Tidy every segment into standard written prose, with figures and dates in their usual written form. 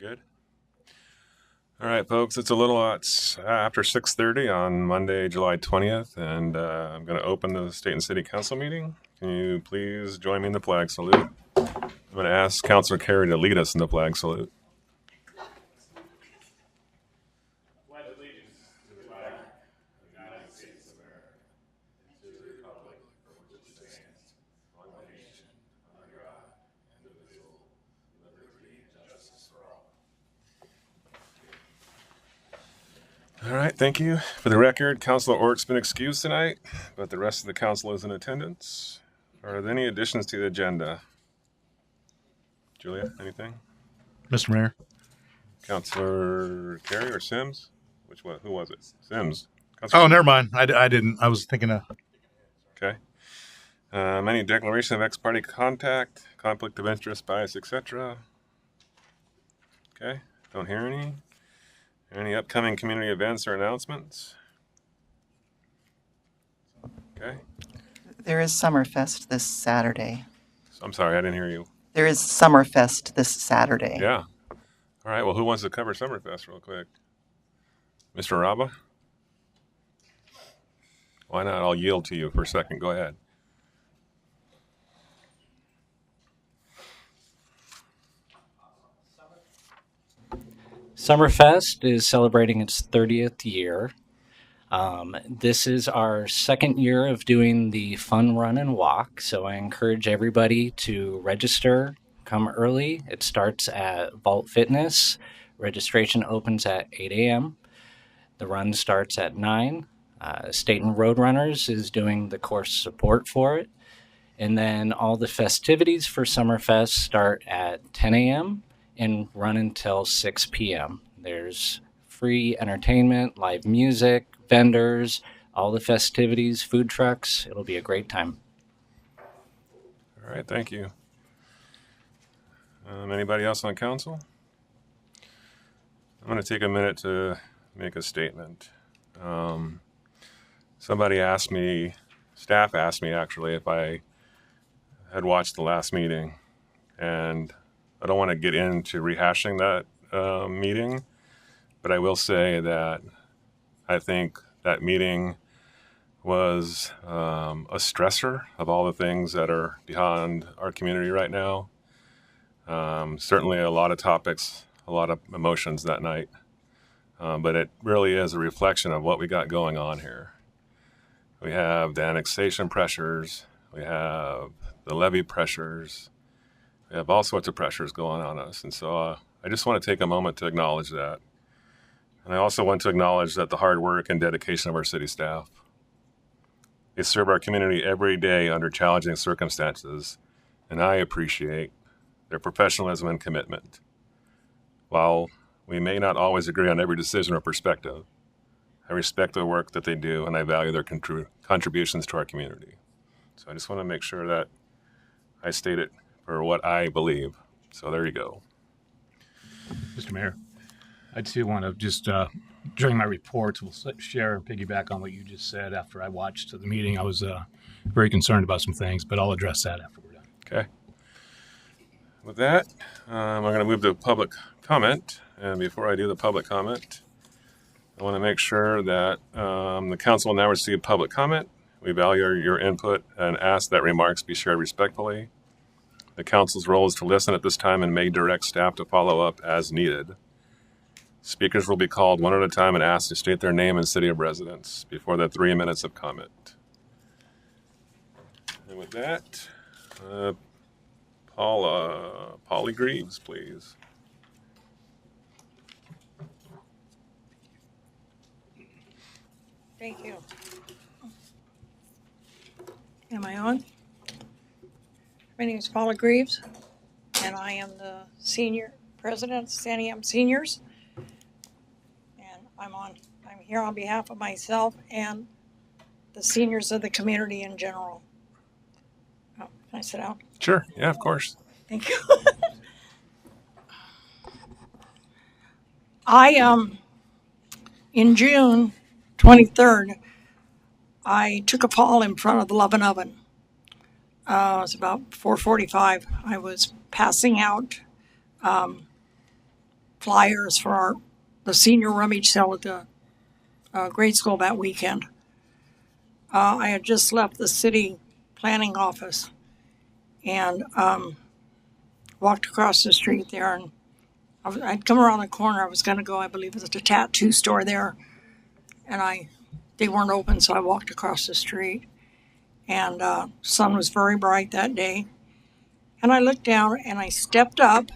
You're good? All right, folks, it's a little after 6:30 on Monday, July 20th, and I'm going to open the Stayton City Council meeting. Can you please join me in the flag salute? I'm going to ask Councilor Carey to lead us in the flag salute. Pledge allegiance to the flag of the United States of America and to the republic for which it stands, one nation, under God, indivisible, liberty and justice for all. All right, thank you. For the record, Councilor Ort's been excused tonight, but the rest of the council is in attendance. Are there any additions to the agenda? Julia, anything? Mr. Mayor. Councilor Carey or Sims? Who was it? Sims. Oh, never mind. I didn't. I was thinking of. Okay. Any declaration of ex-party contact, conflict of interest, bias, etc.? Okay. Don't hear any. Any upcoming community events or announcements? Okay. There is Summerfest this Saturday. I'm sorry, I didn't hear you. There is Summerfest this Saturday. Yeah. All right, well, who wants to cover Summerfest real quick? Mr. Raba? Why not? I'll yield to you for a second. Go ahead. Summerfest is celebrating its 30th year. This is our second year of doing the fun run and walk, so I encourage everybody to register, come early. It starts at Vault Fitness. Registration opens at 8 a.m. The run starts at 9. Stayton Roadrunners is doing the course support for it. And then all the festivities for Summerfest start at 10 a.m. and run until 6 p.m. There's free entertainment, live music, vendors, all the festivities, food trucks. It'll be a great time. All right, thank you. Anybody else on council? I'm going to take a minute to make a statement. Somebody asked me, staff asked me actually, if I had watched the last meeting, and I don't want to get into rehashing that meeting, but I will say that I think that meeting was a stressor of all the things that are behind our community right now. Certainly a lot of topics, a lot of emotions that night, but it really is a reflection of what we got going on here. We have the annexation pressures, we have the levy pressures, we have all sorts of pressures going on us. And so I just want to take a moment to acknowledge that. And I also want to acknowledge that the hard work and dedication of our city staff. They serve our community every day under challenging circumstances, and I appreciate their professionalism and commitment. While we may not always agree on every decision or perspective, I respect the work that they do, and I value their contributions to our community. So I just want to make sure that I state it for what I believe. So there you go. Mr. Mayor, I too want to just, during my reports, we'll share and piggyback on what you just said. After I watched the meeting, I was very concerned about some things, but I'll address that after we're done. Okay. With that, I'm going to move to public comment. And before I do the public comment, I want to make sure that the council will now receive public comment. We value your input and ask that remarks be shared respectfully. The council's role is to listen at this time and may direct staff to follow up as needed. Speakers will be called one at a time and asked to state their name and city of residence before the 3 minutes of comment. And with that, Polly Greaves, please. Thank you. Am I on? My name is Paula Greaves, and I am the senior president of Santiam Seniors. And I'm here on behalf of myself and the seniors of the community in general. Oh, can I sit down? Sure. Yeah, of course. Thank you. In June 23rd, I took a fall in front of the Love and Oven. It was about 4:45. I was passing out flyers for the senior rummage sale at the grade school that weekend. I had just left the city planning office and walked across the street there, and I'd come around the corner. I was going to go, I believe it was a tattoo store there, and they weren't open, so I walked across the street, and sun was very bright that day. And I looked down and I stepped up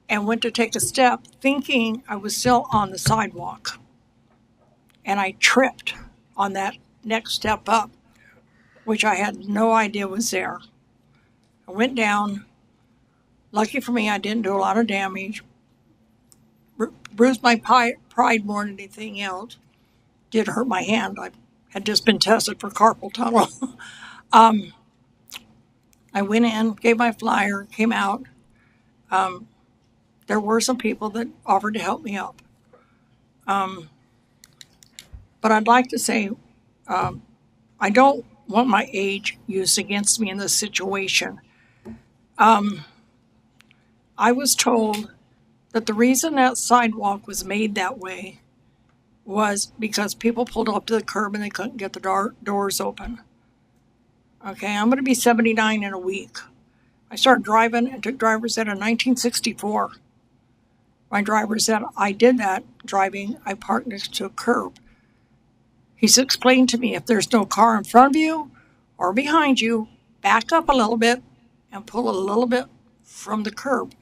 and went to take a step thinking I was still on the sidewalk. And I tripped on that next step up, which I had no idea was there. I went down. Lucky for me, I didn't do a lot of damage. Bruised my pride more than anything else. Did hurt my hand. I had just been tested for carpal tunnel. I went in, gave my flyer, came out. There were some people that offered to help me up. But I'd like to say, I don't want my age used against me in this situation. I was told that the reason that sidewalk was made that way was because people pulled up to the curb and they couldn't get the doors open. Okay, I'm going to be 79 in a week. I started driving and took driver's ed in 1964. My driver's ed, I did that driving. I parked next to a curb. He's explained to me if there's no car in front of you or behind you, back up a little bit and pull a little bit from the curb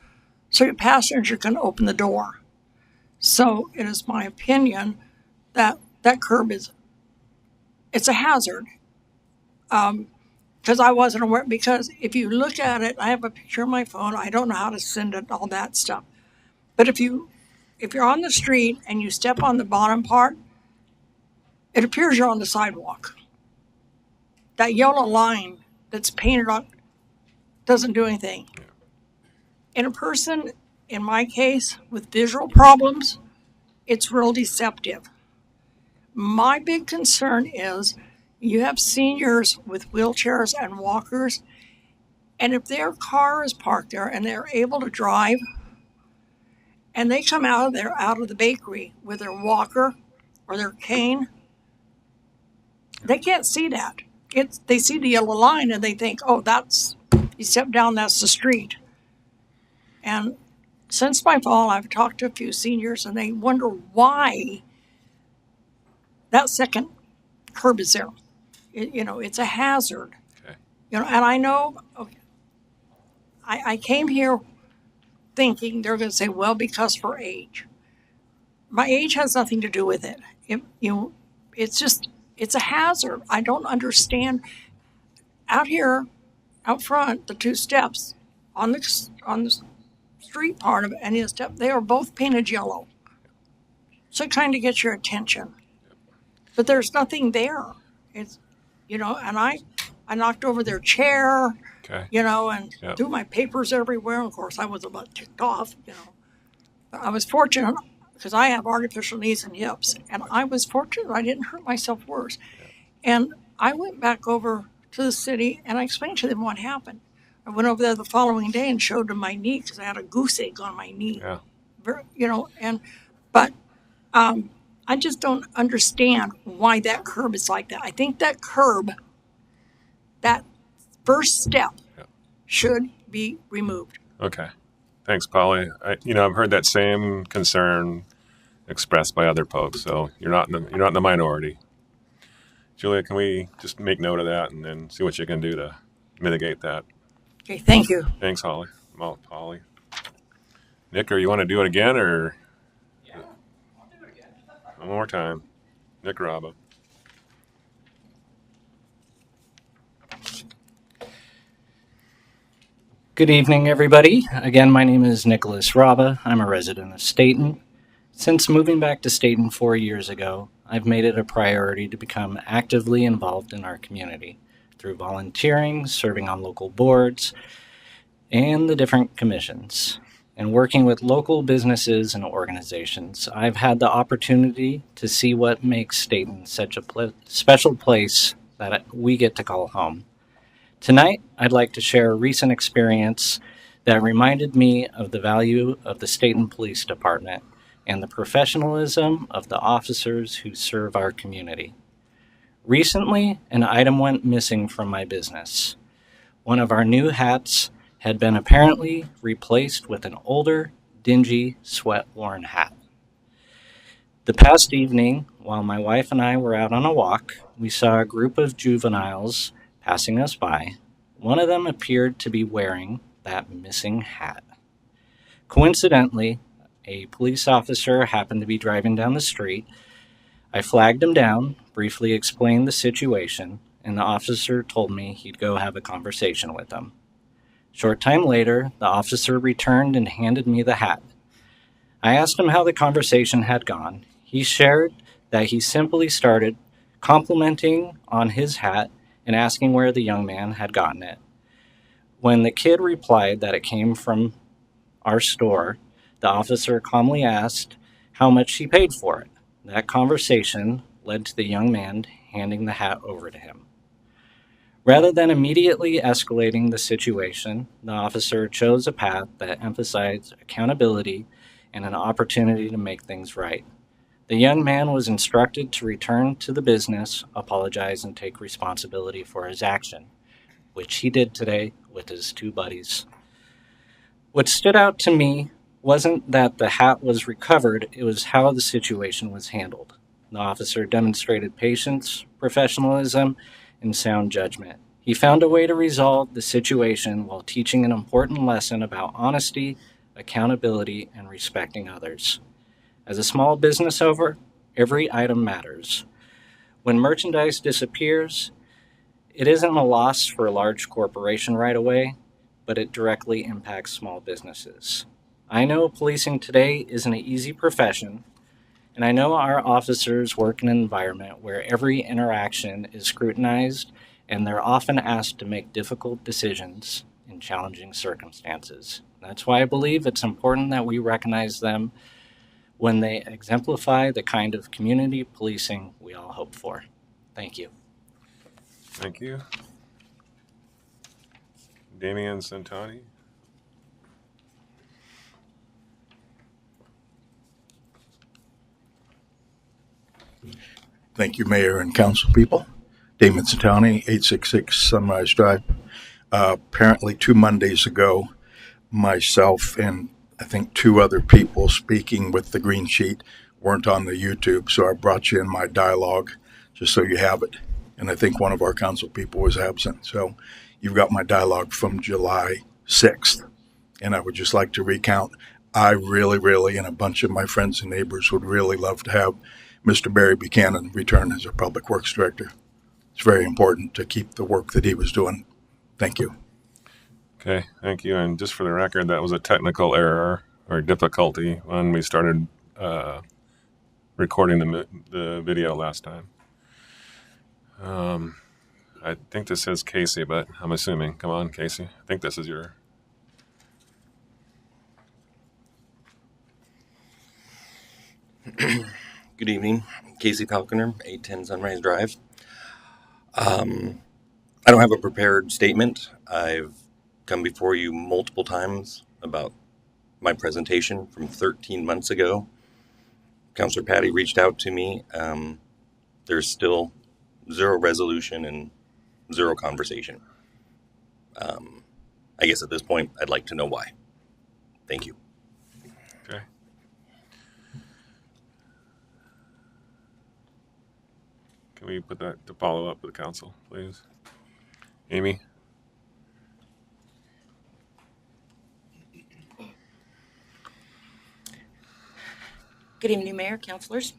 so your passenger can open the door. So it is my opinion that that curb it's a hazard. Because I wasn't aware, because if you look at it, I have a picture on my phone. I don't know how to send it, all that stuff. But if you're on the street and you step on the bottom part, it appears you're on the sidewalk. That yellow line that's painted on doesn't do anything. In a person, in my case, with visual problems, it's real deceptive. My big concern is you have seniors with wheelchairs and walkers, and if their car is parked there and they're able to drive, and they come out of the bakery with their walker or their cane, they can't see that. They see the yellow line and they think, oh, you step down, that's the street. And since my fall, I've talked to a few seniors and they wonder why that second curb is there. It's a hazard. Okay. And I know, okay, I came here thinking they're going to say, well, because for age. My age has nothing to do with it. It's a hazard. I don't understand. Out here, out front, the two steps on the street part of any step, they are both painted yellow. So it kind of gets your attention. But there's nothing there. It's, and I knocked over their chair, Okay. and Yep. threw my papers everywhere. Of course, I was about ticked off, But I was fortunate because I have artificial knees and hips, and I was fortunate I didn't hurt myself worse. Yep. And I went back over to the city and I explained to them what happened. I went over there the following day and showed them my knee because I had a goose egg on my knee. Yeah. But I just don't understand why that curb is like that. I think that curb, that first step, Yep. should be removed. Okay. Thanks, Polly. I've heard that same concern expressed by other folks, so you're not in the minority. Julia, can we just make note of that and then see what you can do to mitigate that? Okay, thank you. Thanks, Polly. Nick, or you want to do it again, or? Yeah, I'll do it again. One more time. Nick Raba. Good evening, everybody. Again, my name is Nicholas Raba. I'm a resident of Stayton. Since moving back to Stayton 4 years ago, I've made it a priority to become actively involved in our community through volunteering, serving on local boards, and the different commissions. And working with local businesses and organizations, I've had the opportunity to see what makes Stayton such a special place that we get to call home. Tonight, I'd like to share a recent experience that reminded me of the value of the Stayton Police Department and the professionalism of the officers who serve our community. Recently, an item went missing from my business. One of our new hats had been apparently replaced with an older, dingy, sweat-worn hat. The past evening, while my wife and I were out on a walk, we saw a group of juveniles passing us by. One of them appeared to be wearing that missing hat. Coincidentally, a police officer happened to be driving down the street. I flagged him down, briefly explained the situation, and the officer told me he'd go have a conversation with him. Short time later, the officer returned and handed me the hat. I asked him how the conversation had gone. He shared that he simply started complimenting on his hat and asking where the young man had gotten it. When the kid replied that it came from our store, the officer calmly asked how much he paid for it. That conversation led to the young man handing the hat over to him. Rather than immediately escalating the situation, the officer chose a path that emphasized accountability and an opportunity to make things right. The young man was instructed to return to the business, apologize, and take responsibility for his action, which he did today with his two buddies. What stood out to me wasn't that the hat was recovered, it was how the situation was handled. The officer demonstrated patience, professionalism, and sound judgment. He found a way to resolve the situation while teaching an important lesson about honesty, accountability, and respecting others. As a small business owner, every item matters. When merchandise disappears, it isn't a loss for a large corporation right away, but it directly impacts small businesses. I know policing today isn't an easy profession, and I know our officers work in an environment where every interaction is scrutinized and they're often asked to make difficult decisions in challenging circumstances. That's why I believe it's important that we recognize them when they exemplify the kind of community policing we all hope for. Thank you. Thank you. Damian Santani. Thank you, Mayor and council people. Damon Santani, 866 Sunrise Drive. Apparently 2 Mondays ago, myself and I think 2 other people speaking with the green sheet weren't on the YouTube, so I brought you in my dialogue just so you have it. And I think one of our council people was absent. So you've got my dialogue from July 6th. And I would just like to recount, I really, and a bunch of my friends and neighbors would really love to have Mr. Barry Buchanan return as our Public Works Director. It's very important to keep the work that he was doing. Thank you. Okay, thank you. And just for the record, that was a technical error or difficulty when we started recording the video last time. I think this says Casey, but I'm assuming. Come on, Casey. I think this is your... Good evening, Casey Falconer, 810 Sunrise Drive. I don't have a prepared statement. I've come before you multiple times about my presentation from 13 months ago. Councilor Patty reached out to me. There's still zero resolution and zero conversation. I guess at this point, I'd like to know why. Thank you. Okay. Can we put that to follow up with the council, please? Amy? Good evening, Mayor, councilors.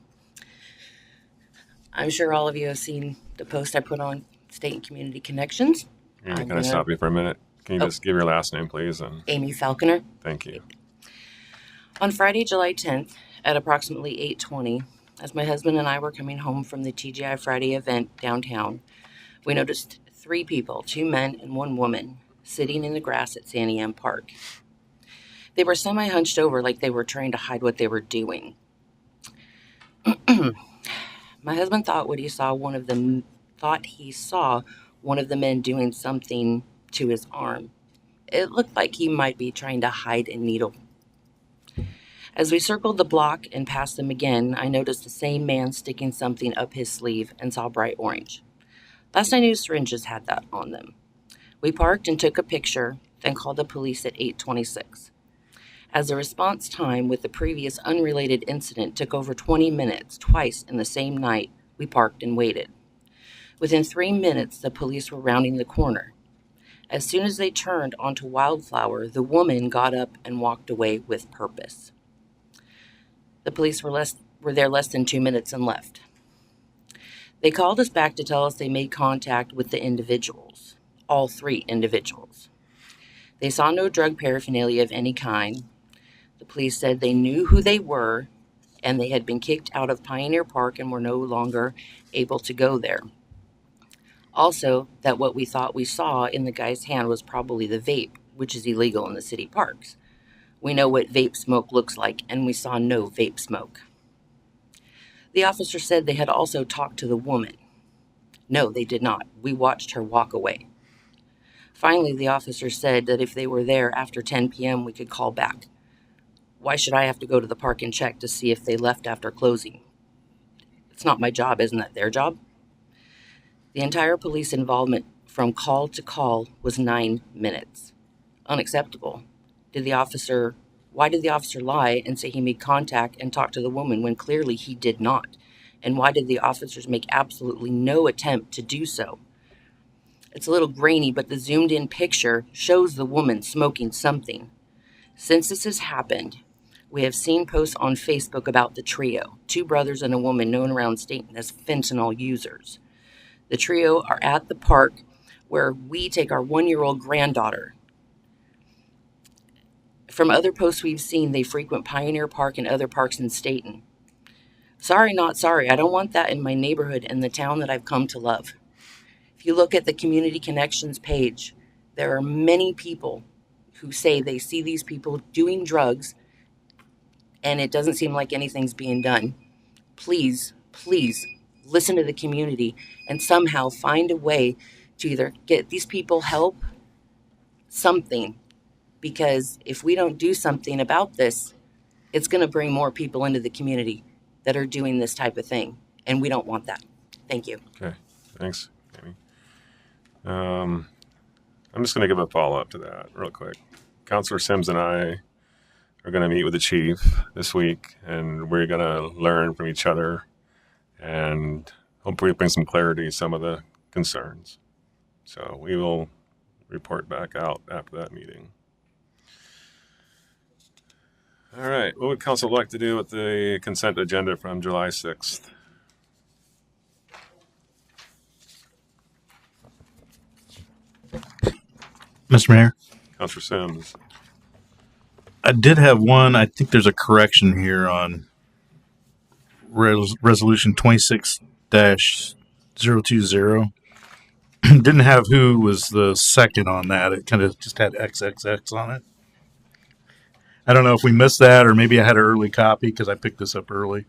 I'm sure all of you have seen the post I put on State and Community Connections. Amy, can I stop you for a minute? Can you just give your last name, please? And Amy Falconer. thank you. On Friday, July 10th at approximately 8:20, as my husband and I were coming home from the TGI Friday event downtown, we noticed 3 people, 2 men and 1 woman, sitting in the grass at Sandy M Park. They were semi-hunched over like they were trying to hide what they were doing. My husband thought he saw one of the men doing something to his arm. It looked like he might be trying to hide a needle. As we circled the block and passed them again, I noticed the same man sticking something up his sleeve and saw bright orange. Last I knew, syringes had that on them. We parked and took a picture, then called the police at 8:26. As the response time with the previous unrelated incident took over 20 minutes, twice in the same night, we parked and waited. Within 3 minutes, the police were rounding the corner. As soon as they turned onto Wildflower, the woman got up and walked away with purpose. The police were there less than 2 minutes and left. They called us back to tell us they made contact with the individuals, all 3 individuals. They saw no drug paraphernalia of any kind. The police said they knew who they were and they had been kicked out of Pioneer Park and were no longer able to go there. Also, that what we thought we saw in the guy's hand was probably the vape, which is illegal in the city parks. We know what vape smoke looks like, and we saw no vape smoke. The officer said they had also talked to the woman. No, they did not. We watched her walk away. Finally, the officer said that if they were there after 10 p.m., we could call back. Why should I have to go to the park and check to see if they left after closing? It's not my job, isn't that their job? The entire police involvement from call to call was 9 minutes. Unacceptable. Why did the officer lie and say he made contact and talked to the woman when clearly he did not? And why did the officers make absolutely no attempt to do so? It's a little grainy, but the zoomed in picture shows the woman smoking something. Since this has happened, we have seen posts on Facebook about the trio, 2 brothers and a woman known around Stayton as fentanyl users. The trio are at the park where we take our 1-year-old granddaughter. From other posts we've seen, they frequent Pioneer Park and other parks in Stayton. Sorry, not sorry. I don't want that in my neighborhood and the town that I've come to love. If you look at the Community Connections page, there are many people who say they see these people doing drugs and it doesn't seem like anything's being done. Please, please listen to the community and somehow find a way to either get these people help, something, because if we don't do something about this, it's going to bring more people into the community that are doing this type of thing, and we don't want that. Thank you. Okay, thanks, Amy. I'm just going to give a follow-up to that real quick. Counselor Sims and I are going to meet with the chief this week, and we're going to learn from each other and hopefully bring some clarity to some of the concerns. So we will report back out after that meeting. All right, what would council like to do with the consent agenda from July 6th? Mr. Mayor, Counselor Sims. I did have one. I think there's a correction here on resolution 26-020. Didn't have who was the second on that. It kind of just had XXX on it. I don't know if we missed that or maybe I had an early copy because I picked this up early.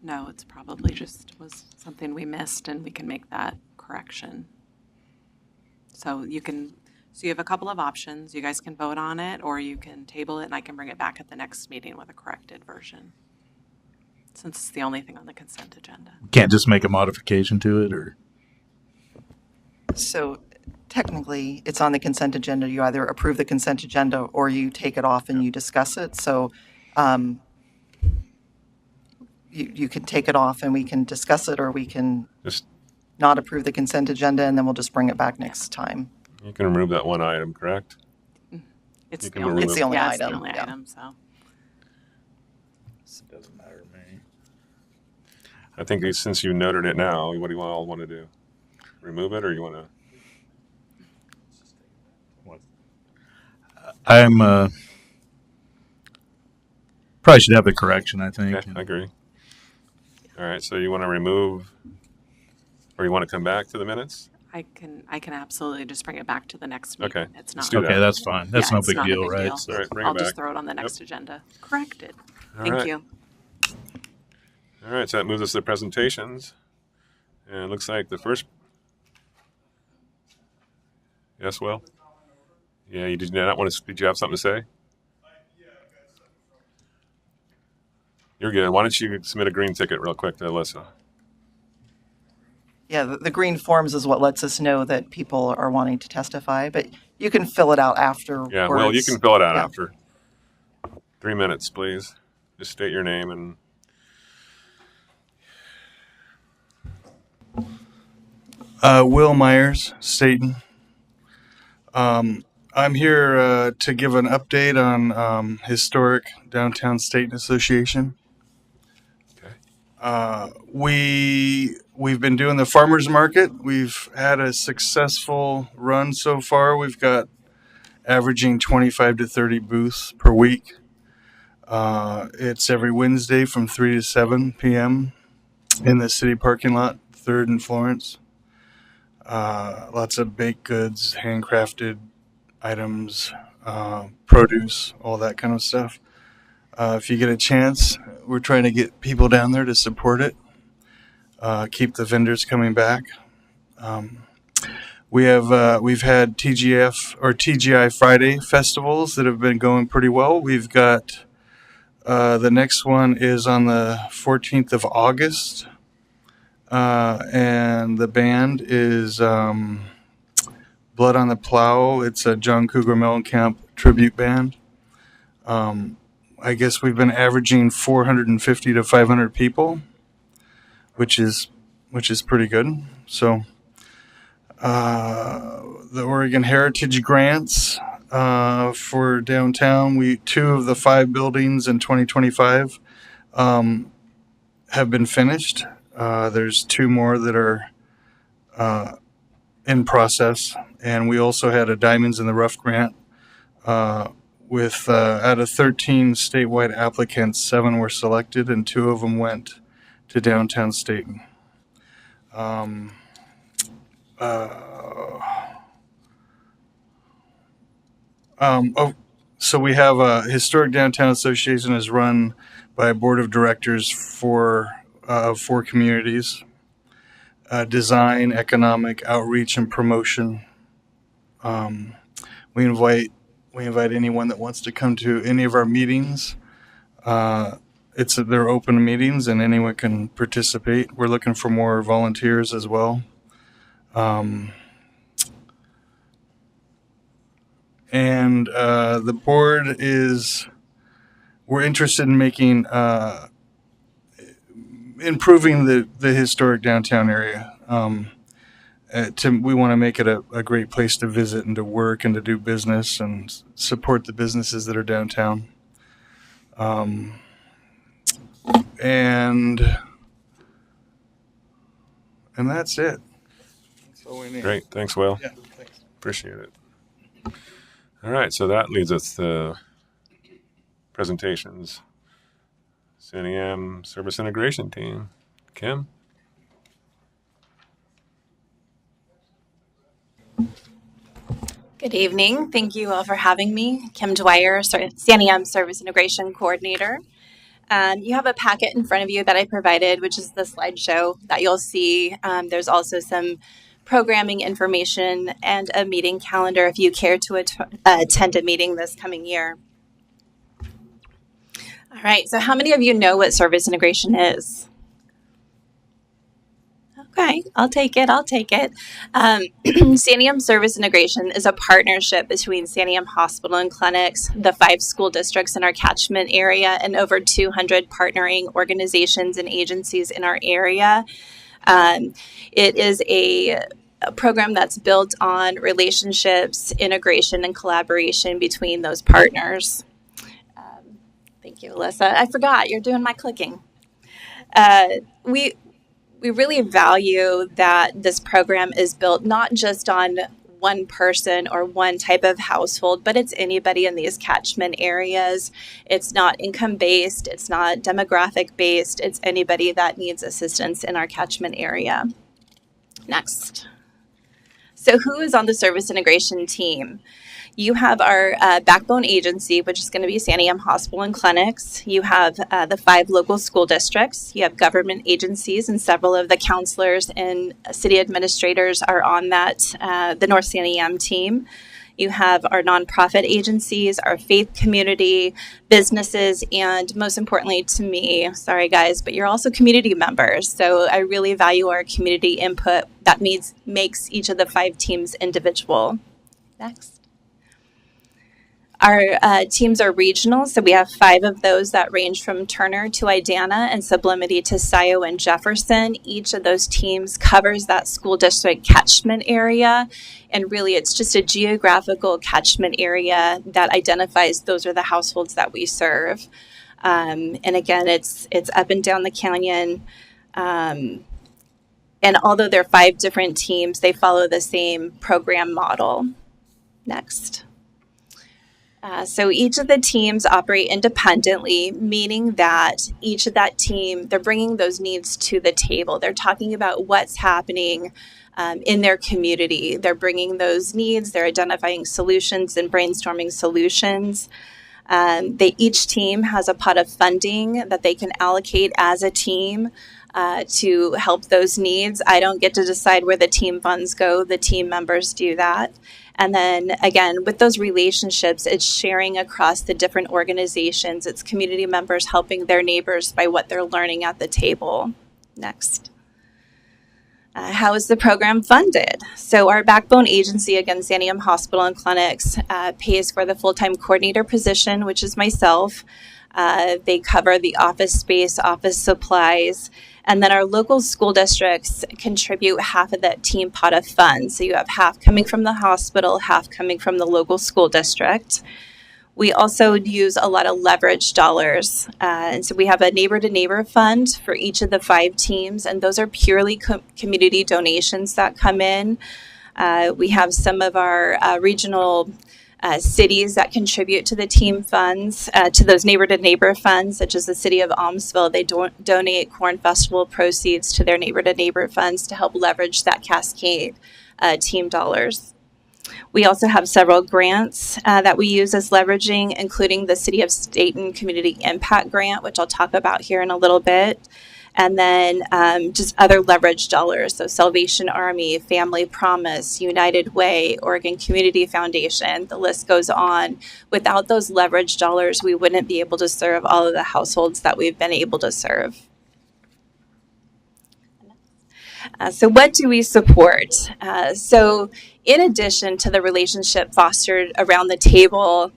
No, it's probably just was something we missed and we can make that correction. So you have a couple of options. You guys can vote on it or you can table it and I can bring it back at the next meeting with a corrected version. Since it's the only thing on the consent agenda. Can't just make a modification to it or? So technically, it's on the consent agenda. You either approve the consent agenda or you take it off and you discuss it. So you can take it off and we can discuss it, or we can Just not approve the consent agenda and then we'll just bring it back next time. you can remove that one item, correct? It's You the can only, remove It's the only yeah, item. It's the only Yeah. item, so. It doesn't matter to me. I think since you noted it now, what do you all want to do? Remove it, or you want to? I'm probably should have the correction, I think. Yeah, I agree. All right, so you want to remove, or you want to come back to the minutes? I can absolutely just bring it back to the next meeting. Okay, It's let's not. do Okay, that. that's fine. That's Yeah, no it's big not a deal, big right? deal. So, All right, bring I'll it back. just throw it on the next agenda. Corrected. All Thank right. you. All right, so that moves us to the presentations. And it looks like the first. Yes, Will? Yeah, you did not want to. Did you have something to say? You're good. Why don't you submit a green ticket real quick to Alyssa? Yeah, the green forms is what lets us know that people are wanting to testify, but you can fill it out afterwards. Yeah, well, you can fill it out Yeah. after. 3 minutes, please. Just state your name and. Will Myers, Stayton. I'm here to give an update on historic Downtown Stayton Association. Okay. We've been doing the farmers market. We've had a successful run so far. We've got averaging 25 to 30 booths per week. It's every Wednesday from 3 to 7 p.m. in the city parking lot, 3rd and Florence. Lots of baked goods, handcrafted items, produce, all that kind of stuff. If you get a chance, we're trying to get people down there to support it, keep the vendors coming back. We've had TGF or TGI Friday festivals that have been going pretty well. We've got the next one is on the 14th of August. And the band is Blood on the Plow. It's a John Cougar Mellencamp tribute band. I guess we've been averaging 450 to 500 people, which is pretty good. So the Oregon Heritage Grants for downtown, 2 of the 5 buildings in 2025 have been finished. There's 2 more that are in process, and we also had a Diamonds in the Rough grant with out of 13 statewide applicants, 7 were selected, and 2 of them went to downtown Stayton. So we have a Historic Downtown Association is run by a board of directors for 4 communities: design, economic, outreach, and promotion. We invite anyone that wants to come to any of our meetings. They're open meetings and anyone can participate. We're looking for more volunteers as well. And the board we're interested in making improving the historic downtown area. We want to make it a great place to visit and to work and to do business and support the businesses that are downtown. And that's it. That's all we need. Great. Thanks, Will. Yeah, thanks. Appreciate it. All right. So that leads us to presentations. CNEM Service Integration Team. Kim? Good evening. Thank you all for having me. Kim Dwyer, CNEM Service Integration Coordinator. You have a packet in front of you that I provided, which is the slideshow that you'll see. There's also some programming information and a meeting calendar if you care to attend a meeting this coming year. All right, so how many of you know what service integration is? Okay, I'll take it. CNEM Service Integration is a partnership between CNEM Hospital and Clinics, the 5 school districts in our catchment area, and over 200 partnering organizations and agencies in our area. It is a program that's built on relationships, integration, and collaboration between those partners. Thank you, Alyssa. I forgot, you're doing my clicking. We really value that this program is built not just on one person or one type of household, but it's anybody in these catchment areas. It's not income-based, it's not demographic-based, it's anybody that needs assistance in our catchment area. Next. So who is on the service integration team? You have our backbone agency, which is going to be CNEM Hospital and Clinics. You have the 5 local school districts. You have government agencies, and several of the counselors and city administrators are on that, the North CNEM team. You have our nonprofit agencies, our faith community, businesses, and most importantly to me, sorry guys, but you're also community members. So I really value our community input. That makes each of the 5 teams individual. Next. Our teams are regional, so we have 5 of those that range from Turner to Idana and Sublimity to Scio and Jefferson. Each of those teams covers that school district catchment area, and really it's just a geographical catchment area that identifies those are the households that we serve. And again, it's up and down the canyon. And although they're 5 different teams, they follow the same program model. Next. So each of the teams operate independently, meaning that each of that team, they're bringing those needs to the table. They're talking about what's happening in their community. They're bringing those needs, they're identifying solutions and brainstorming solutions. Each team has a pot of funding that they can allocate as a team to help those needs. I don't get to decide where the team funds go. The team members do that. And then again, with those relationships, it's sharing across the different organizations. It's community members helping their neighbors by what they're learning at the table. Next. How is the program funded? So our backbone agency, again, Santiam Hospital and Clinics, pays for the full-time coordinator position, which is myself. They cover the office space, office supplies, and then our local school districts contribute half of that team pot of funds. So you have half coming from the hospital, half coming from the local school district. We also use a lot of leverage dollars. And so we have a neighbor-to-neighbor fund for each of the 5 teams, and those are purely community donations that come in. We have some of our regional cities that contribute to the team funds, to those neighbor-to-neighbor funds, such as the city of Almsville. They donate Corn Festival proceeds to their neighbor-to-neighbor funds to help leverage that cascade team dollars. We also have several grants that we use as leveraging, including the City of Stayton Community Impact Grant, which I'll talk about here in a little bit. And then just other leverage dollars. So Salvation Army, Family Promise, United Way, Oregon Community Foundation, the list goes on. Without those leverage dollars, we wouldn't be able to serve all of the households that we've been able to serve. So what do we support? So in addition to the relationship fostered around the table,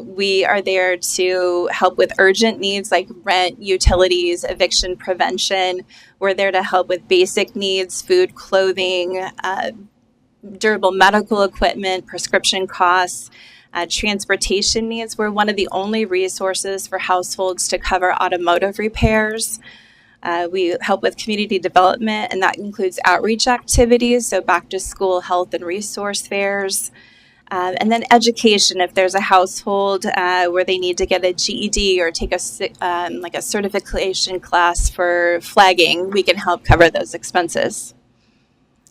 we are there to help with urgent needs like rent, utilities, eviction prevention. We're there to help with basic needs, food, clothing, durable medical equipment, prescription costs, transportation needs. We're one of the only resources for households to cover automotive repairs. We help with community development, and that includes outreach activities, so back to school health and resource fairs. And then education, if there's a household where they need to get a GED or take a certification class for flagging, we can help cover those expenses.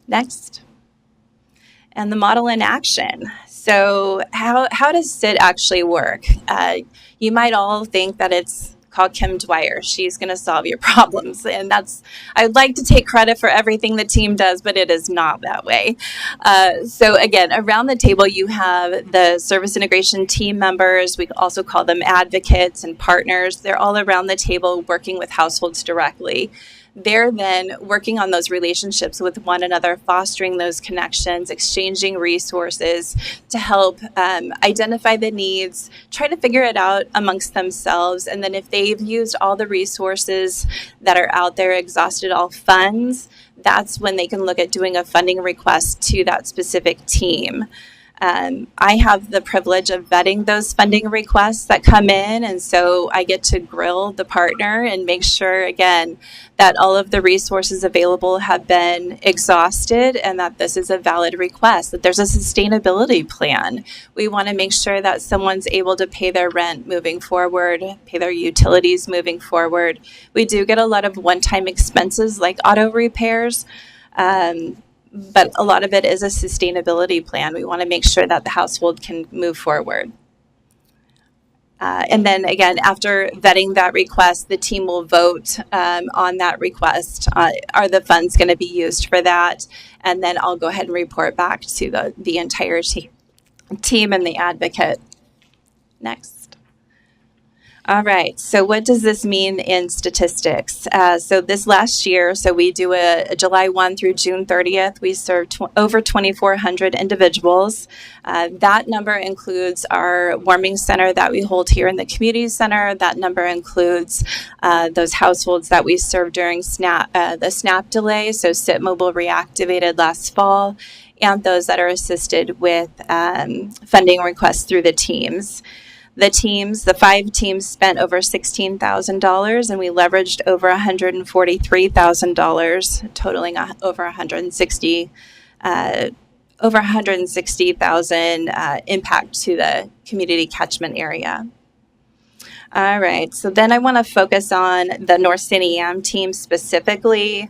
Next. And the model in action. So how does SIT actually work? You might all think that it's called Kim Dwyer. She's going to solve your problems. And I'd like to take credit for everything the team does, but it is not that way. So again, around the table, you have the service integration team members. We also call them advocates and partners. They're all around the table working with households directly. They're then working on those relationships with one another, fostering those connections, exchanging resources to help identify the needs, try to figure it out amongst themselves. And then if they've used all the resources that are out there, exhausted all funds, that's when they can look at doing a funding request to that specific team. I have the privilege of vetting those funding requests that come in, and so I get to grill the partner and make sure, again, that all of the resources available have been exhausted and that this is a valid request, that there's a sustainability plan. We want to make sure that someone's able to pay their rent moving forward, pay their utilities moving forward. We do get a lot of one-time expenses like auto repairs, but a lot of it is a sustainability plan. We want to make sure that the household can move forward. And then again, after vetting that request, the team will vote on that request. Are the funds going to be used for that? And then I'll go ahead and report back to the entire team. team and the advocate. Next. All right, so what does this mean in statistics? So this last year, so we do a July 1 through June 30th, we served over 2,400 individuals. That number includes our warming center that we hold here in the community center. That number includes those households that we served during the SNAP delay, so SIP Mobile reactivated last fall, and those that are assisted with funding requests through the teams. The 5 teams spent over $16,000, and we leveraged over $143,000, totaling over $160,000 impact to the community catchment area. All right, so then I want to focus on the North Santiam team specifically.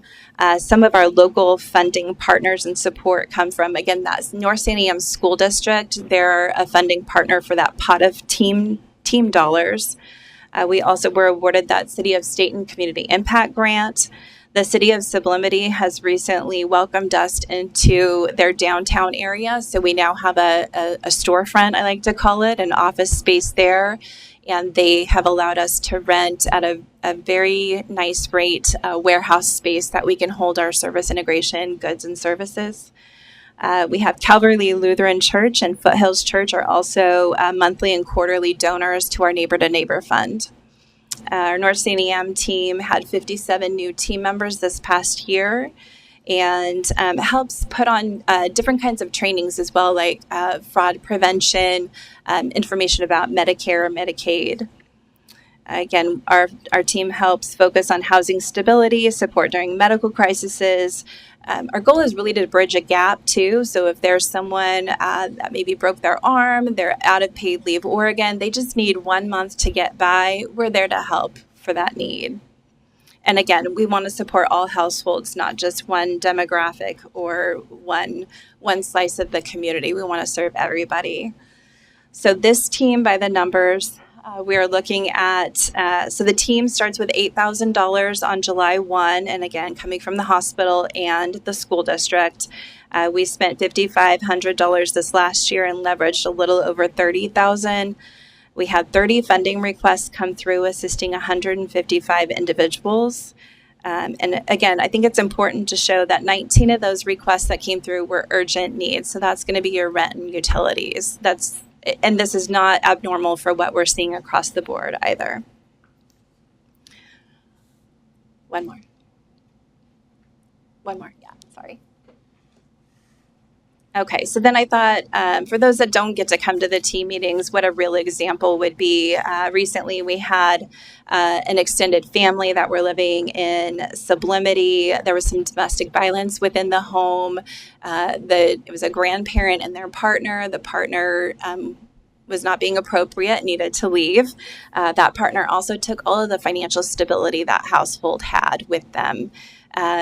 Some of our local funding partners and support come from, again, that's North Santiam School District. They're a funding partner for that pot of team dollars. We also were awarded that City of Stayton Community Impact Grant. The City of Sublimity has recently welcomed us into their downtown area, so we now have a storefront, I like to call it, an office space there. And they have allowed us to rent at a very nice rate warehouse space that we can hold our service integration goods and services. We have Calvary Lutheran Church and Foothills Church are also monthly and quarterly donors to our Neighbor to Neighbor Fund. Our North Santiam team had 57 new team members this past year, and helps put on different kinds of trainings as well, like fraud prevention, information about Medicare or Medicaid. Again, our team helps focus on housing stability, support during medical crises. Our goal is really to bridge a gap too. So if there's someone that maybe broke their arm, they're out of paid leave Oregon, they just need 1 month to get by, we're there to help for that need. And again, we want to support all households, not just one demographic or one slice of the community. We want to serve everybody. So this team, by the numbers, we are looking at, so the team starts with $8,000 on July 1, and again, coming from the hospital and the school district. We spent $5,500 this last year and leveraged a little over $30,000. We had 30 funding requests come through, assisting 155 individuals. And again, I think it's important to show that 19 of those requests that came through were urgent needs. So that's going to be your rent and utilities. And this is not abnormal for what we're seeing across the board either. One more, yeah, sorry. Okay, so then I thought, for those that don't get to come to the team meetings, what a real example would be. Recently, we had an extended family that were living in Sublimity. There was some domestic violence within the home. It was a grandparent and their partner. The partner was not being appropriate, needed to leave. That partner also took all of the financial stability that household had with them.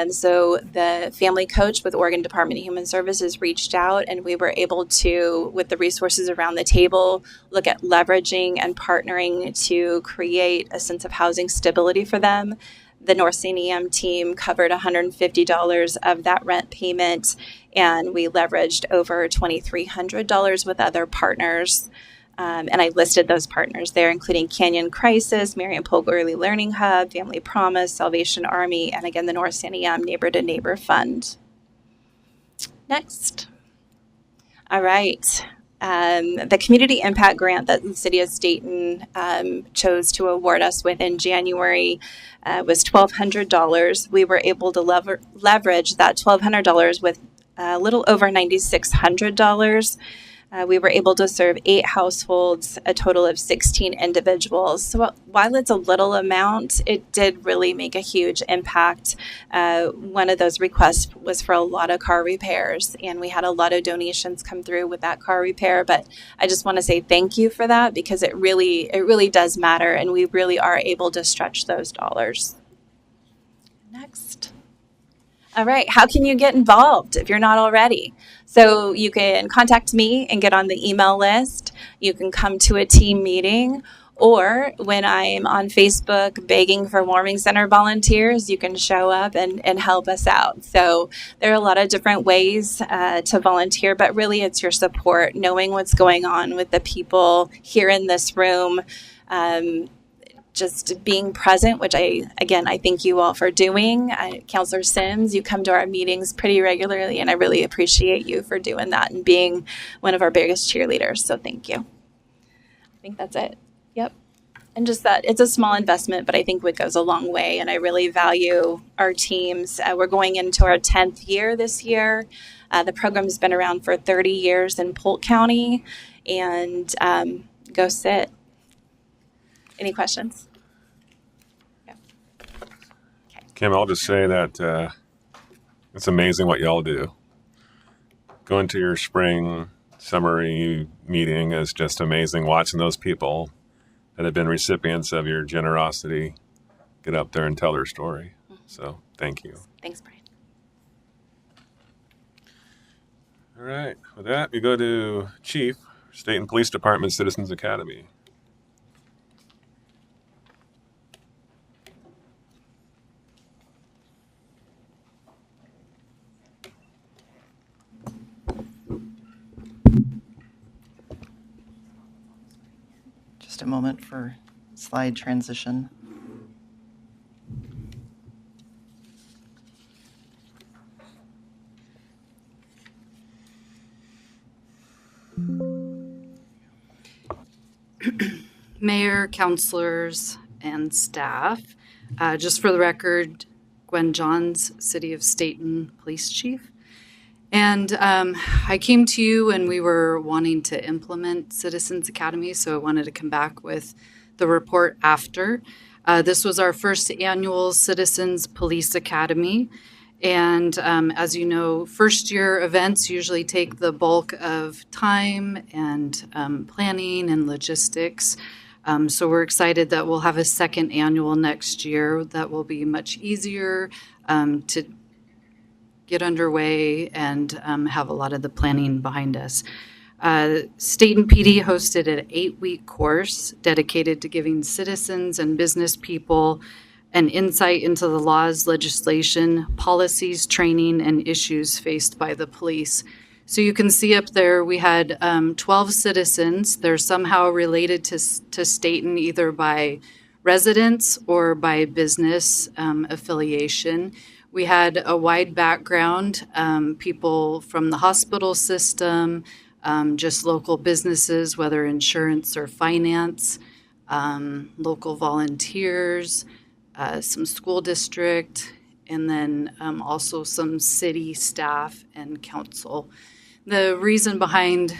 So the family coach with Oregon Department of Human Services reached out, and we were able to, with the resources around the table, look at leveraging and partnering to create a sense of housing stability for them. The North Santiam team covered $150 of that rent payment, and we leveraged over $2,300 with other partners. And I listed those partners there, including Canyon Crisis, Marion Polk Early Learning Hub, Family Promise, Salvation Army, and again, the North Santiam Neighbor to Neighbor Fund. Next. All right. The Community Impact Grant that the City of Stayton chose to award us with in January was $1,200. We were able to leverage that $1,200 with a little over $9,600. We were able to serve 8 households, a total of 16 individuals. So while it's a little amount, it did really make a huge impact. One of those requests was for a lot of car repairs, and we had a lot of donations come through with that car repair. But I just want to say thank you for that, because it really does matter, and we really are able to stretch those dollars. Next. All right, how can you get involved if you're not already? So you can contact me and get on the email list. You can come to a team meeting, Or when I'm on Facebook begging for warming center volunteers, you can show up and help us out. So there are a lot of different ways to volunteer, but really it's your support, knowing what's going on with the people here in this room. Just being present, which I thank you all for doing. Counselor Sims, you come to our meetings pretty regularly, and I really appreciate you for doing that and being one of our biggest cheerleaders. So thank you. I think that's it. Yep. And just that it's a small investment, but I think it goes a long way. And I really value our teams. We're going into our 10th year this year. The program's been around for 30 years in Polk County. And go sit. Any questions? Yeah. Okay. Kim, I'll just say that it's amazing what y'all do. Going to your spring summary meeting is just amazing. Watching those people that have been recipients of your generosity get up there and tell their story. So thank you. Thanks, Brian. All right. With that, we go to Chief, Stayton Police Department Citizens Academy. Just a moment for slide transition. Mayor, councilors, and staff. Just for the record, Gwen Johns, City of Stayton Police Chief. And I came to you and we were wanting to implement Citizens Academy, so I wanted to come back with the report after. This was our first annual Citizens Police Academy. And as you know, first year events usually take the bulk of time and planning and logistics. So we're excited that we'll have a second annual next year that will be much easier to get underway and have a lot of the planning behind us. Stayton PD hosted an 8-week course dedicated to giving citizens and business people an insight into the laws, legislation, policies, training, and issues faced by the police. So you can see up there we had 12 citizens. They're somehow related to Stayton either by residence or by business affiliation. We had a wide background, people from the hospital system, just local businesses, whether insurance or finance, local volunteers, some school district, and then also some city staff and council. The reason behind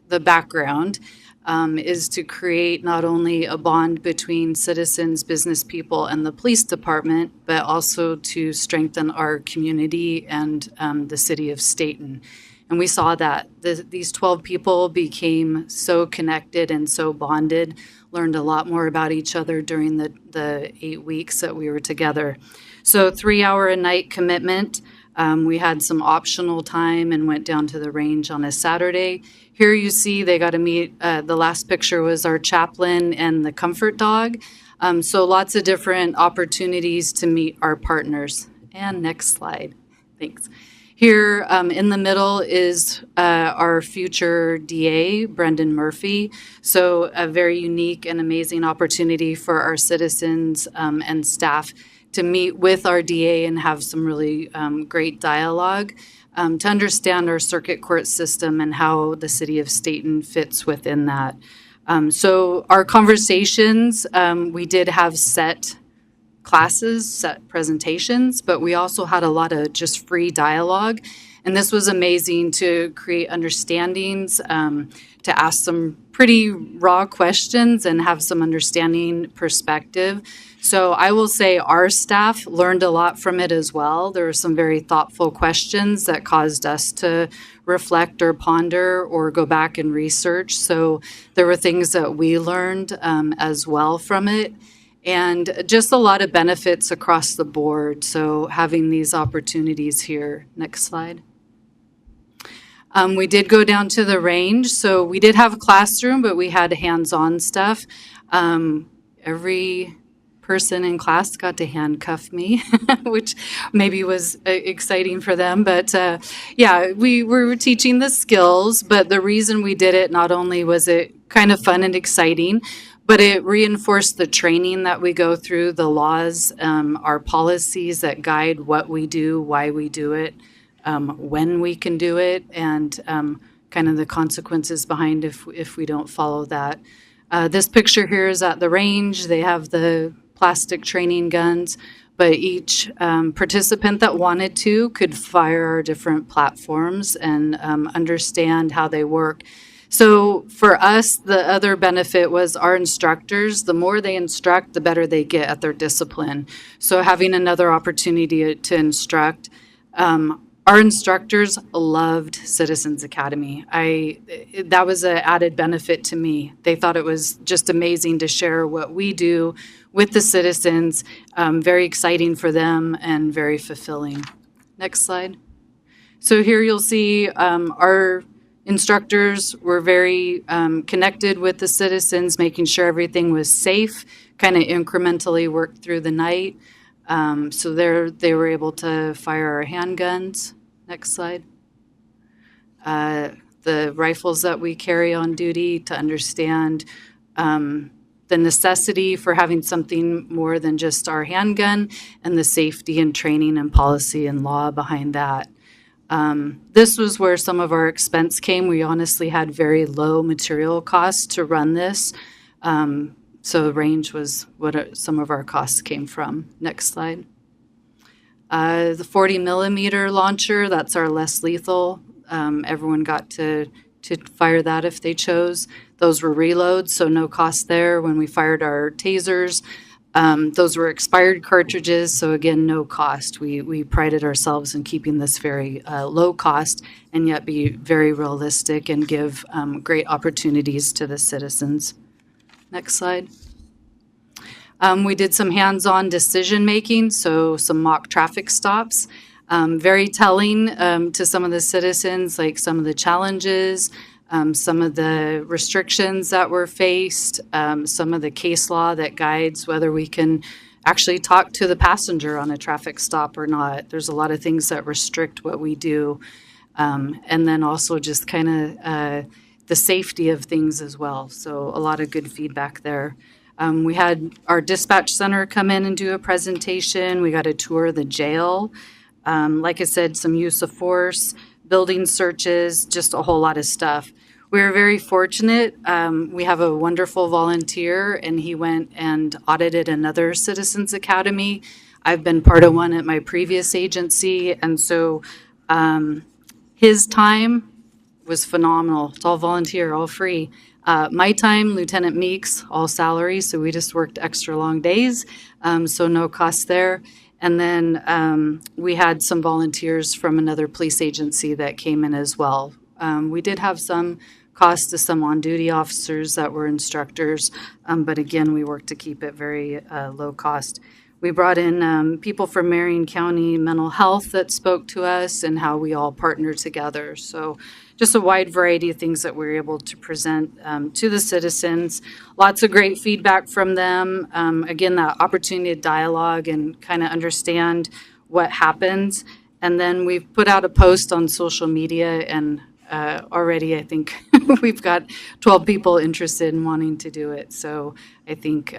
the background is to create not only a bond between citizens, business people, and the police department, but also to strengthen our community and the city of Stayton. And we saw that these 12 people became so connected and so bonded, learned a lot more about each other during the 8 weeks that we were together. So 3-hour-a-night commitment. We had some optional time and went down to the range on a Saturday. Here you see they got to meet, the last picture was our chaplain and the comfort dog. So lots of different opportunities to meet our partners. And next slide. Thanks. Here in the middle is our future DA, Brendan Murphy. So a very unique and amazing opportunity for our citizens and staff to meet with our DA and have some really great dialogue to understand our circuit court system and how the city of Stayton fits within that. So our conversations, we did have set classes, set presentations, but we also had a lot of just free dialogue. And this was amazing to create understandings, to ask some pretty raw questions and have some understanding perspective. So I will say our staff learned a lot from it as well. There were some very thoughtful questions that caused us to reflect or ponder or go back and research. So there were things that we learned as well from it. And just a lot of benefits across the board. So having these opportunities here. Next slide. We did go down to the range. So we did have a classroom, but we had hands-on stuff. Every person in class got to handcuff me, which maybe was exciting for them. But yeah, we were teaching the skills. But the reason we did it, not only was it kind of fun and exciting, but it reinforced the training that we go through, the laws, our policies that guide what we do, why we do it, when we can do it, and kind of the consequences behind if we don't follow that. This picture here is at the range. They have the plastic training guns, but each participant that wanted to could fire our different platforms and understand how they work. So for us, the other benefit was our instructors, the more they instruct, the better they get at their discipline. So having another opportunity to instruct, our instructors loved Citizens Academy. That was an added benefit to me. They thought it was just amazing to share what we do with the citizens, very exciting for them and very fulfilling. Next slide. So here you'll see our instructors were very connected with the citizens, making sure everything was safe, kind of incrementally worked through the night. So they were able to fire our handguns. Next slide. The rifles that we carry on duty, to understand the necessity for having something more than just our handgun, and the safety and training and policy and law behind that. This was where some of our expense came. We honestly had very low material costs to run this. So the range was what some of our costs came from. Next slide. The 40 millimeter launcher, that's our less lethal. Everyone got to fire that if they chose. Those were reloads, so no cost there. When we fired our tasers, those were expired cartridges, so again, no cost. We prided ourselves in keeping this very low cost and yet be very realistic and give great opportunities to the citizens. Next slide. We did some hands-on decision-making, so some mock traffic stops. Very telling to some of the citizens, like some of the challenges, some of the restrictions that were faced, some of the case law that guides whether we can actually talk to the passenger on a traffic stop or not. There's a lot of things that restrict what we do. And then also just kind of the safety of things as well. So a lot of good feedback there. We had our dispatch center come in and do a presentation. We got a tour of the jail. Like I said, some use of force, building searches, just a whole lot of stuff. We were very fortunate. We have a wonderful volunteer, and he went and audited another Citizens Academy. I've been part of one at my previous agency, and so his time was phenomenal. It's all volunteer, all free. My time, Lieutenant Meeks, all salary, so we just worked extra long days, so no cost there. And then we had some volunteers from another police agency that came in as well. We did have some cost to some on-duty officers that were instructors, but again, we worked to keep it very low cost. We brought in people from Marion County Mental Health that spoke to us and how we all partner together. So just a wide variety of things that we were able to present to the citizens. Lots of great feedback from them. Again, that opportunity to dialogue and kind of understand what happens. And then we've put out a post on social media, and already I think we've got 12 people interested in wanting to do it. So I think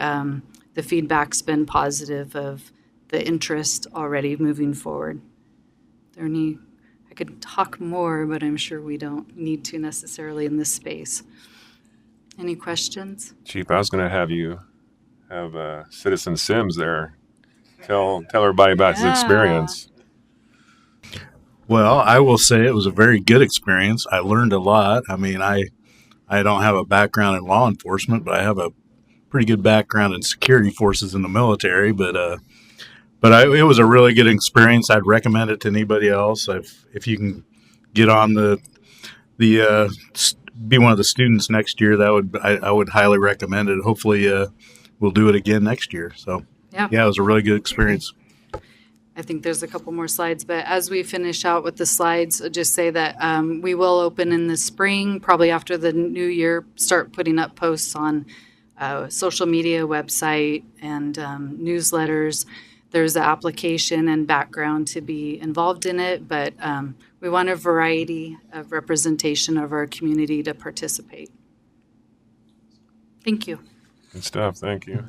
the feedback's been positive of the interest already moving forward. Are there any? I could talk more, but I'm sure we don't need to necessarily in this space. Any questions? Chief, I was going to have you have Citizen Sims there. Tell everybody about his experience. Well, I will say it was a very good experience. I learned a lot. I mean, I don't have a background in law enforcement, but I have a pretty good background in security forces in the military. But it was a really good experience. I'd recommend it to anybody else. If you can get on the be one of the students next year, I would highly recommend it. Hopefully, we'll do it again next year. So yeah, it was a really good experience. I think there's a couple more slides, but as we finish out with the slides, I'll just say that we will open in the spring, probably after the new year, start putting up posts on social media website and newsletters. There's the application and background to be involved in it, but we want a variety of representation of our community to participate. Thank you. Good stuff. Thank you.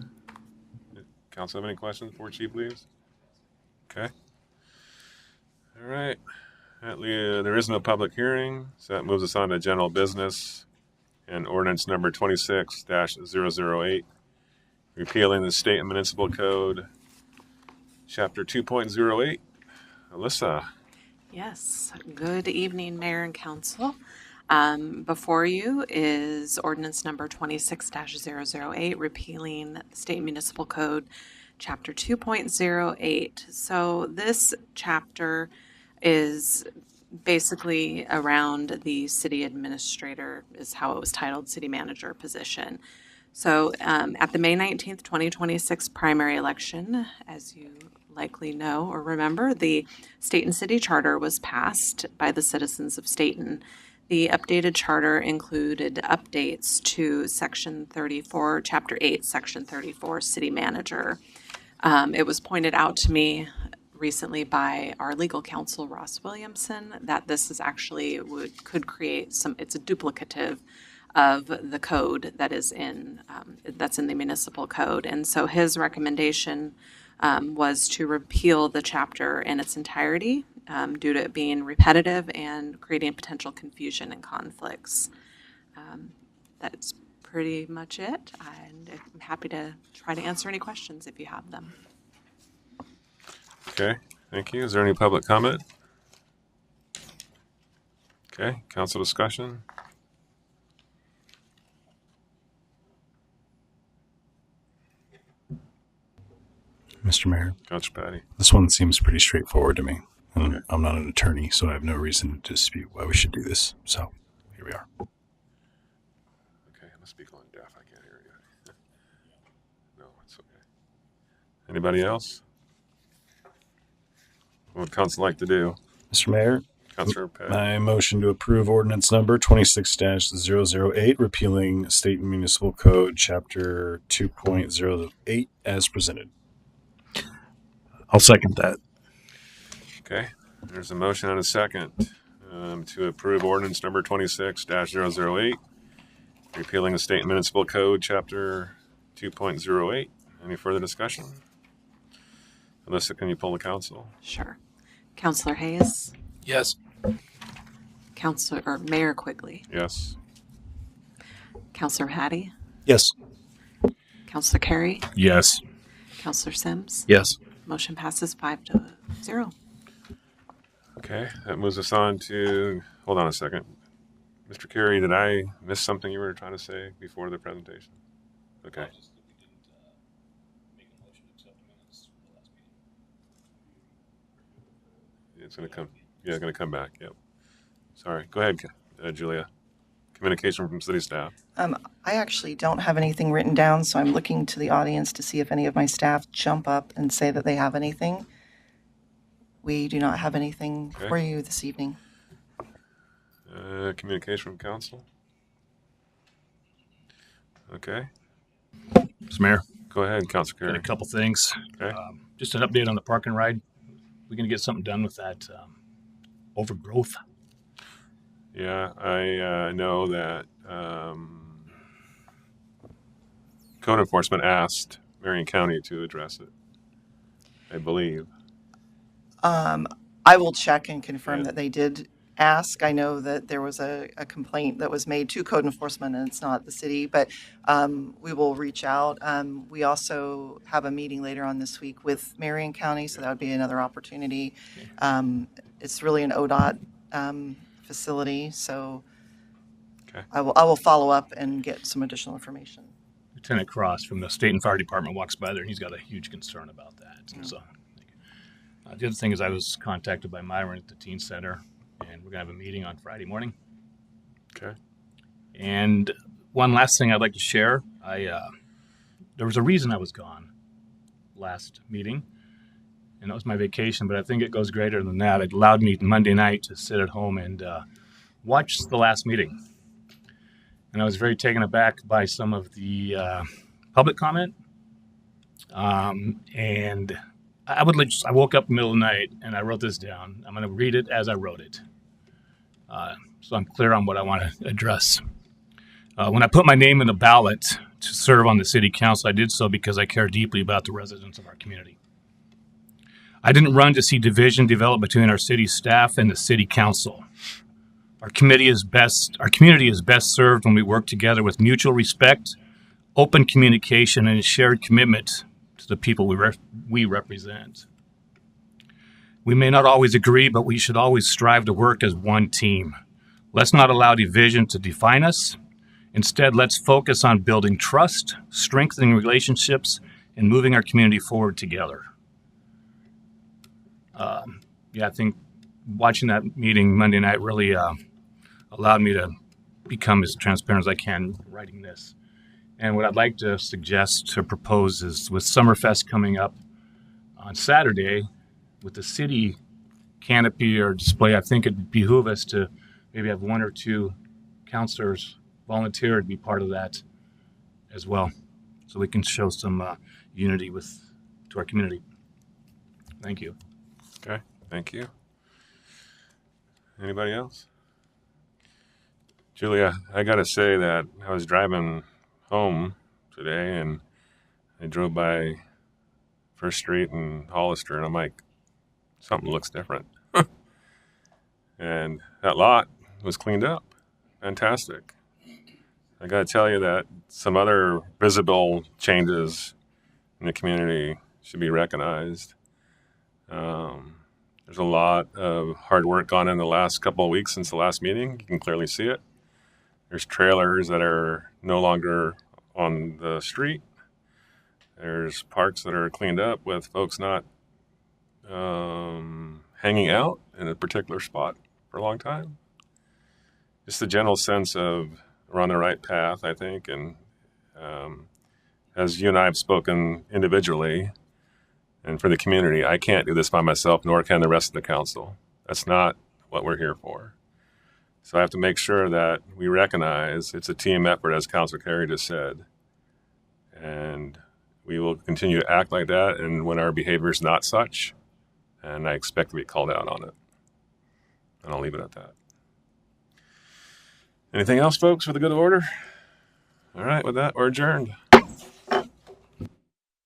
Council have any questions before Chief leaves? Okay. All right. There is no public hearing, so that moves us on to general business and ordinance number 26-008, repealing the state and municipal code, chapter 2.08. Alyssa. Yes. Good evening, Mayor and Council. Before you is ordinance number 26-008, repealing the State Municipal Code, Chapter 2.08. So this chapter is basically around the city administrator, is how it was titled, city manager position. So at the May 19th, 2026 primary election, as you likely know or remember, the Stayton City Charter was passed by the citizens of Stayton. The updated charter included updates to Section 34, Chapter 8, Section 34, City Manager. It was pointed out to me recently by our legal counsel, Ross Williamson, that this is actually could create it's a duplicative of the code that is that's in the municipal code. And so his recommendation was to repeal the chapter in its entirety due to it being repetitive and creating potential confusion and conflicts. That's pretty much it. And I'm happy to try to answer any questions if you have them. Okay, thank you. Is there any public comment? Okay, council discussion. Mr. Mayor, Councilor Patty. this one seems pretty straightforward to me. And I'm not an attorney, so I have no reason to dispute why we should do this. So here we are. Okay, I'm speaking on deaf. I can't hear you. No, it's okay. Anybody else? What would council like to do? Mr. Mayor, Councilor Patty. I motion to approve ordinance number 26-008, repealing State Municipal Code, Chapter 2.08, as presented. I'll second that. Okay, there's a motion and a second to approve ordinance number 26-008, repealing the State Municipal Code, Chapter 2.08. Any further discussion? Alyssa, can you pull the council? Sure. Councilor Hayes, Yes. Mayor Quigley, Yes. Councilor Hattie, Yes. Councilor Carey, Yes. Councilor Sims. Yes. Motion passes 5-0. Okay, that moves us on to, hold on a second. Mr. Carey, did I miss something you were trying to say before the presentation? Okay. It's going to come. Yeah, it's going to come back. Yep. Sorry. Go ahead, Julia. Communication from city staff. I actually don't have anything written down, so I'm looking to the audience to see if any of my staff jump up and say that they have anything. We do not have anything for you this evening. Communication from council. Okay. Mr. Mayor, Go ahead, Councilor got Carey. a couple things. Okay. Just an update on the park and ride. We're going to get something done with that overgrowth. Yeah, I know that code enforcement asked Marion County to address it, I believe. I will check and confirm Yeah. that they did ask. I know that there was a complaint that was made to code enforcement, and it's not the city, but we will reach out. We also have a meeting later on this week with Marion County, so that would be another opportunity. It's really an ODOT facility, so Okay. I will follow up and get some additional information. Lieutenant Cross from the Stayton Fire Department walks by there, and he's got a huge concern about that. Yeah. So, the other thing is I was contacted by Myron at the Teen Center, and we're going to have a meeting on Friday morning. Okay. And one last thing I'd like to share. There was a reason I was gone last meeting, and that was my vacation, but I think it goes greater than that. It allowed me Monday night to sit at home and watch the last meeting. and I was very taken aback by some of the public comment. And I woke up in the middle of the night and I wrote this down. I'm going to read it as I wrote it, so I'm clear on what I want to address. When I put my name in the ballot to serve on the city council, I did so because I care deeply about the residents of our community. I didn't run to see division develop between our city staff and the city council. Our community is best served when we work together with mutual respect, open communication, and a shared commitment to the people we represent. We may not always agree, but we should always strive to work as one team. Let's not allow division to define us. Instead, let's focus on building trust, strengthening relationships, and moving our community forward together. I think watching that meeting Monday night really allowed me to become as transparent as I can writing this. And what I'd like to suggest or propose is, with Summerfest coming up on Saturday, with the city canopy or display, I think it'd behoove us to maybe have one or two counselors volunteer to be part of that as well, so we can show some unity to our community. Thank you. Okay, thank you. Anybody else? Julia, I got to say that I was driving home today and I drove by First Street and Hollister, and I'm like, something looks different. And that lot was cleaned up. Fantastic. I got to tell you that some other visible changes in the community should be recognized. There's a lot of hard work gone in the last couple of weeks since the last meeting. You can clearly see it. There's trailers that are no longer on the street. There's parks that are cleaned up with folks not hanging out in a particular spot for a long time. Just the general sense of we're on the right path, I think. And as you and I have spoken individually, and for the community, I can't do this by myself, nor can the rest of the council. That's not what we're here for. So I have to make sure that we recognize it's a team effort, as Councilor Carey just said. And we will continue to act like that, and when our behavior is not such, and I expect to be called out on it. And I'll leave it at that. Anything else, folks, for the good order? All right, with that, we're adjourned.